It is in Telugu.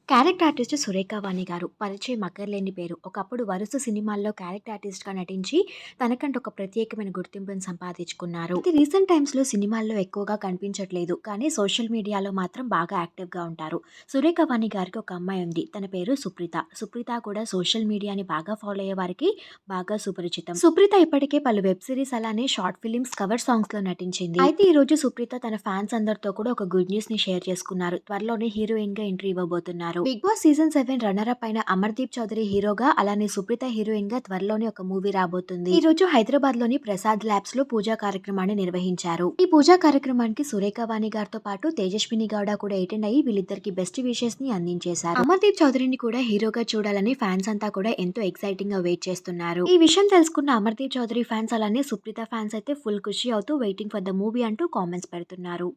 క్యారెక్టర్ ఆర్టిస్ట్ సురేఖ వాణి గారు పరిచయం అక్కర్లేని పేరు. ఒకప్పుడు వరుస సినిమాల్లో క్యారెక్టర్ ఆర్టిస్ట్‌గా నటించి తనకంటూ ఒక ప్రత్యేకమైన గుర్తింపుని సంపాదించుకున్నారు. అయితే రీసెంట్ టైమ్స్‌లో సినిమాల్లో ఎక్కువగా కనిపించట్లేదు. కానీ సోషల్ మీడియాలో మాత్రం బాగా యాక్టివ్‌గా ఉంటారు. సురేఖ వాణి గారికి ఒక అమ్మాయి ఉంది. తన పేరు సుప్రీత. సుప్రీత కూడా సోషల్ మీడియాని బాగా ఫాలో అయ్యే వారికి బాగా సుపరిచితం. సుప్రీత ఇప్పటికే పలు వెబ్ సిరీస్ అలానే షార్ట్ ఫిల్మ్స్, కవర్ సాంగ్స్‌లో నటించింది. అయితే ఈ రోజు సుప్రీత తన ఫ్యాన్స్ అందరితో కూడా ఒక గుడ్ న్యూస్‌ని షేర్ చేసుకున్నారు. త్వరలోనే హీరోయిన్‌గా ఎంట్రీ ఇవ్వబోతున్నారు. Bigg Boss season 7 runner up అయిన అమర్దీప్ చౌదరి హీరోగా, అలానే సుప్రీత హీరోయిన్ గా త్వరలోనే ఒక మూవీ రాబోతుంది. ఈ రోజు హైదరాబాద్ లోని ప్రసాద్ ల్యాబ్స్ లో పూజా కార్యక్రమాన్ని నిర్వహించారు. ఈ పూజా కార్యక్రమానికి సురేఖ వాణి గారితో పాటు తేజస్విని గౌడ కూడా అటెండ్ అయ్యి వీళ్ళిద్దరికి బెస్ట్ విషెస్ ని అందించేశారు. అమర్దీప్ చౌదరిని కూడా హీరోగా చూడాలని ఫ్యాన్స్ అంతా కూడా ఎంతో ఎక్సైటింగ్ గా వెయిట్ చేస్తున్నారు. ఈ విషయం తెలుసుకున్న అమర్దీప్ చౌదరి ఫ్యాన్స్ అలానే సుప్రీత ఫ్యాన్స్ అయితే ఫుల్ ఖుషి అవుతూ వెయిటింగ్ ఫర్ ద మూవీ అంటూ కామెంట్స్ పెడుతున్నారు.